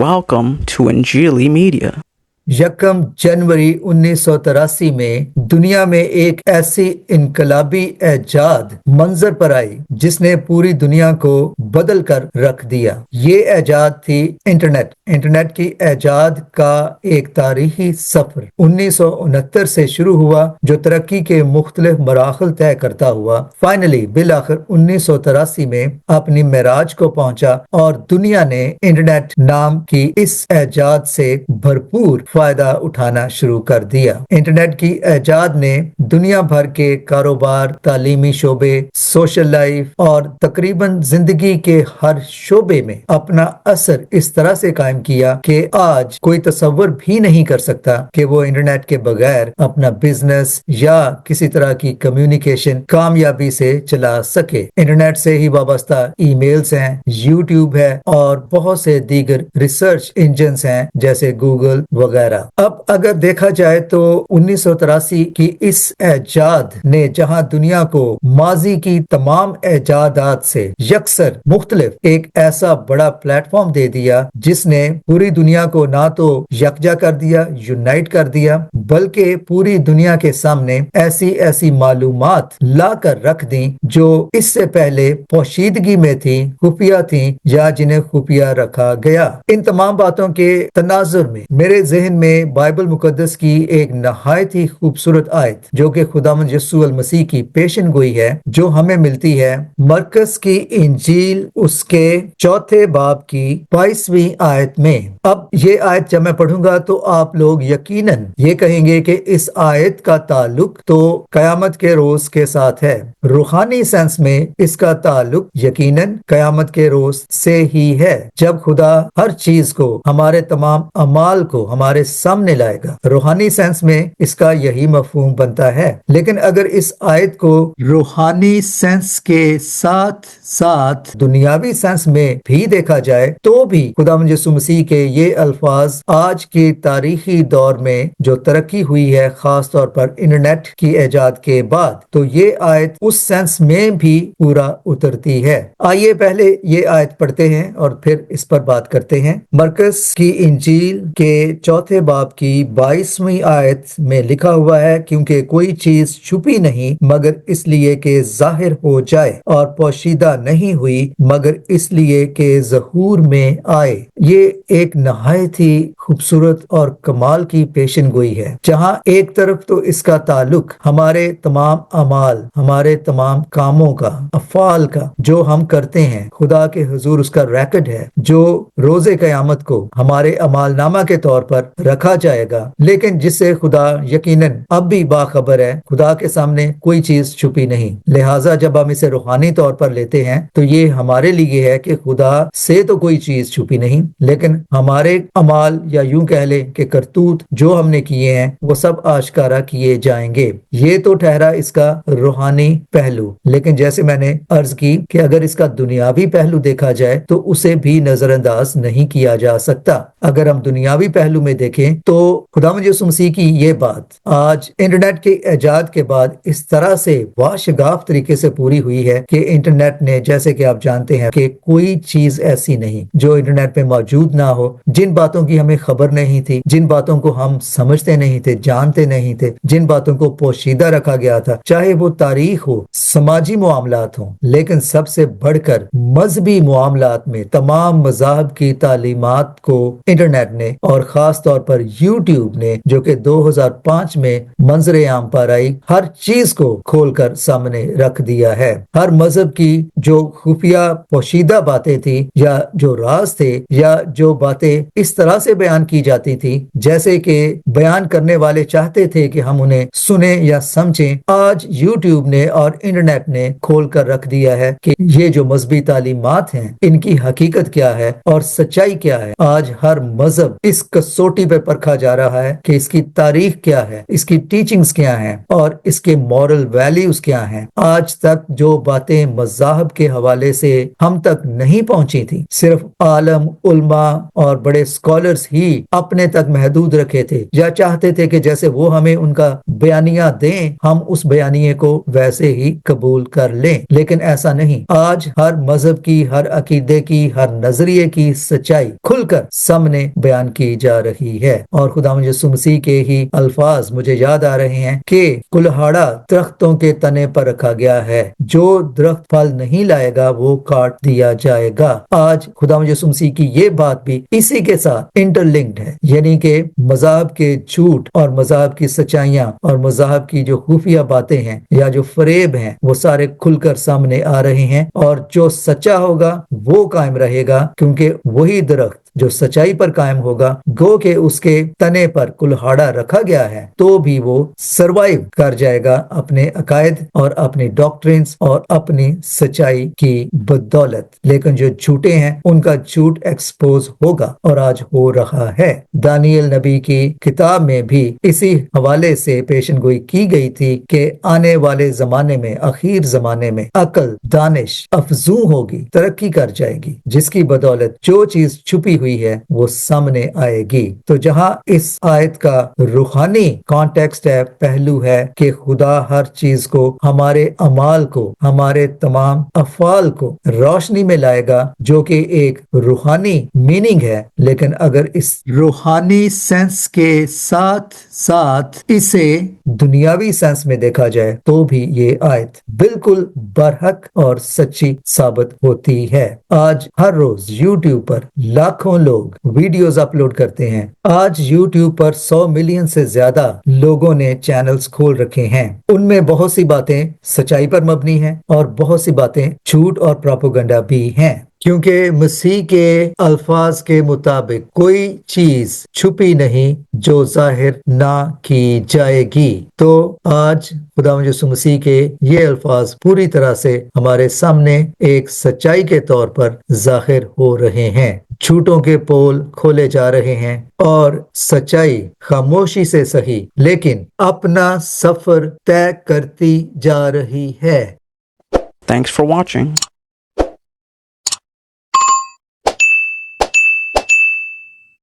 Welcome to Injili Media. 1 जनवरी 1983 में दुनिया में एक ऐसी इनकलाबी ऐजाद मंजर पर आई जिसने पूरी दुनिया को बदल कर रख दिया। ये ऐजाद थी इंटरनेट की ऐजाद का एक तारीखी सफर 1969 से शुरू हुआ, जो तरक्की के मुख्तलिफ मराहल तय करता हुआ फाइनली बिलाखिर 1983 में अपनी मेराज को पहुंचा और दुनिया ने इंटरनेट नाम की इस ऐजाद से भरपूर फायदा उठाना शुरू कर दिया। इंटरनेट की ऐजाद ने दुनिया भर के कारोबार, तालीमी शोबे, सोशल लाइफ और तकरीबन जिंदगी के हर शोबे में अपना असर इस तरह से कायम किया कि आज कोई तसव्वुर भी नहीं कर सकता कि वो इंटरनेट के बगैर अपना बिजनेस या किसी तरह की कम्युनिकेशन कामयाबी से चला सके। इंटरनेट से ही वाबस्ता ईमेल्स हैं, यूट्यूब है और बहुत से दीगर रिसर्च इंजन्स हैं जैसे गूगल वगैरह। अब अगर देखा जाए तो 1983 की इस ऐजाद ने जहां दुनिया को माजी की तमाम ऐजादात से यकसर मुख्तलिफ एक ऐसा बड़ा प्लेटफॉर्म दे दिया जिसने पूरी दुनिया को ना तो यकजा कर दिया, यूनाइट कर दिया, बल्कि पूरी दुनिया के सामने ऐसी मालूमात ला कर रख दी जो इससे पहले पोशीदगी में थी, खुफिया थी या जिन्हें खुफिया रखा गया। इन तमाम बातों के तनाजुर में मेरे ज़हन में बाइबल मुकद्दस की एक नहायत ही खूबसूरत आयत जो कि खुदावंद यीशु अल मसीह की पेशन गोई है, जो हमें मिलती है मरकस की इंजील उसके 4 बाब की 22वीं आयत में। अब ये आयत जब मैं पढ़ूंगा तो आप लोग यकीनन ये कहेंगे कि इस आयत का ताल्लुक तो कयामत के रोज के साथ है। रूहानी सेंस में इसका ताल्लुक यकीनन कयामत के रोज से ही है, जब खुदा हर चीज को, हमारे तमाम अमाल को हमारे सामने लाएगा। रूहानी सेंस में इसका यही मफहूम बनता है। लेकिन अगर इस आयत को रूहानी सेंस के साथ साथ दुनियावी सेंस में भी देखा जाए तो भी खुदावंद यीशु मसीह के ये अल्फाज आज के तारीखी दौर में जो तरक्की हुई है, खास तौर पर इंटरनेट की ऐजाद के बाद, तो ये आयत उस सेंस में भी पूरा उतरती है। आइए पहले ये आयत पढ़ते हैं और फिर इस पर बात करते हैं। मरकस की इंजील के 4 बाब की 22वीं आयत में लिखा हुआ है, क्योंकि कोई चीज छुपी नहीं मगर इसलिए कि जाहिर हो जाए, और पोशीदा नहीं हुई मगर इसलिए कि ज़हूर में आए। ये एक नहायत ही खूबसूरत और कमाल की पेशन गोई है, जहां एक तरफ तो इसका ताल्लुक हमारे तमाम अमाल, हमारे तमाम कामों का, अफ़ाल का, जो हम करते हैं, खुदा के हुजूर उसका रिकॉर्ड है, जो रोज़े क़यामत को हमारे अमाल नामा के तौर पर रखा जाएगा, लेकिन जिससे खुदा यकीनन अब भी बाखबर है। खुदा के सामने कोई चीज छुपी नहीं। लिहाजा जब हम इसे रूहानी तौर पर लेते हैं तो ये हमारे लिए है कि खुदा से तो कोई चीज छुपी नहीं, लेकिन हमारे अमाल या यूं कह ले कि करतूत जो हमने किए हैं वो सब आश्कारा किए जाएंगे। ये तो ठहरा इसका रूहानी पहलू, लेकिन जैसे मैंने अर्ज की कि अगर इसका दुनियावी पहलू देखा जाए तो उसे भी नजरअंदाज नहीं किया जा सकता। अगर हम दुनियावी पहलू में देखें तो खुदावंद यीशु मसीह की ये बात आज इंटरनेट के ऐजाद के बाद इस तरह से वाशगाफ तरीके से पूरी हुई है कि इंटरनेट ने, जैसे कि आप जानते हैं कि कोई चीज ऐसी नहीं जो इंटरनेट पे मौजूद ना हो, जिन बातों की हमें खबर नहीं थी, जिन बातों को हम समझते नहीं थे, जानते नहीं थे, जिन बातों को पोशीदा रखा गया था, चाहे वो तारीख हो, समाजी मामलात हो, लेकिन सबसे बढ़कर मजहबी मामलात में तमाम मज़ाहब की तालीमात को इंटरनेट ने और खास तौर पर यूट्यूब ने, जो कि 2005 में मंजरे आम पर आई, हर चीज को खोलकर सामने रख दिया है। हर मजहब की जो खुफिया पोशीदा बातें थी या जो राज थे या जो बातें इस तरह से बयान की जाती थी जैसे कि बयान करने वाले चाहते थे कि हम उन्हें सुने या समझें, आज यूट्यूब ने और इंटरनेट ने खोल कर रख दिया है कि ये जो मजहबी तालीमात हैं इनकी हकीकत क्या है और सच्चाई क्या है। आज हर मजहब इस कसौटी कसौटी पे परखा जा रहा है कि इसकी तारीख क्या है, इसकी टीचिंग्स क्या हैं और इसके मॉरल वैल्यूज क्या हैं। आज तक जो बातें मज़ाहब के हवाले से हम तक नहीं पहुंची थी, सिर्फ आलम, उल्मा और बड़े स्कॉलर्स ही अपने तक महदूद रखे थे या चाहते थे कि जैसे वो हमें उनका बयानिया दें, हम उस बयानिए को वैसे ही कबूल कर लें। लेकिन ऐसा नहीं, आज हर मजहब की, हर अकीदे की, हर नजरिए की सच्चाई खुलकर सामने बयान की जा रही है। और खुदावंद यीशु मसीह के ही अल्फाज मुझे याद आ रहे हैं कि कुल्हाड़ा दरख्तों के तने पर रखा गया है, जो दरख्त फल नहीं लाएगा वो काट दिया जाएगा। आज खुदावंद यीशु मसीह की ये बात भी इसी के साथ इंटरलिंक्ड है, यानी कि मज़हब के झूठ और मज़हब की सच्चाइयां और मज़हब की जो खुफिया बातें हैं या जो फरेब हैं वो सारे खुलकर सामने आ रहे हैं। और जो सच्चा होगा वो कायम रहेगा, क्योंकि वही दरख्त जो सच्चाई पर कायम होगा, गो के उसके तने पर कुल्हाड़ा रखा गया है, तो भी वो सरवाइव कर जाएगा अपने अकायद और अपनी डॉक्ट्रिन्स और अपनी सच्चाई की बदौलत। लेकिन जो झूठे हैं उनका झूठ एक्सपोज होगा और आज हो रहा है। दानियल नबी की किताब में भी इसी हवाले से पेशनगोई की गई थी कि आने वाले जमाने में, आखिर जमाने में अकल, दानिश अफजू होगी, तरक्की कर जाएगी, जिसकी बदौलत जो चीज छुपी हुई है वो सामने आएगी। तो जहां इस आयत का रूहानी कॉन्टेक्स्ट है, पहलू है कि खुदा हर चीज को, हमारे अमाल को, हमारे तमाम अफाल को रोशनी में लाएगा, जो कि एक रूहानी मीनिंग है। लेकिन अगर इस रूहानी सेंस के साथ साथ इसे दुनियावी सेंस में देखा जाए तो भी ये आयत बिल्कुल बरहक और सच्ची साबित होती है। आज हर रोज YouTube पर लाखों लोग वीडियोस अपलोड करते हैं। आज YouTube पर 100 मिलियन से ज्यादा लोगों ने चैनल्स खोल रखे हैं। उनमें बहुत सी बातें सच्चाई पर मबनी हैं और बहुत सी बातें झूठ और प्रोपेगेंडा भी हैं, क्योंकि मसीह के अल्फाज के मुताबिक कोई चीज छुपी नहीं जो जाहिर ना की जाएगी। तो आज खुदावंद यीशु मसीह के ये अल्फाज पूरी तरह से हमारे सामने एक सच्चाई के तौर पर जाहिर हो रहे हैं। झूठों के पोल खोले जा रहे हैं और सच्चाई खामोशी से सही लेकिन अपना सफर तय करती जा रही है। Thanks for watching.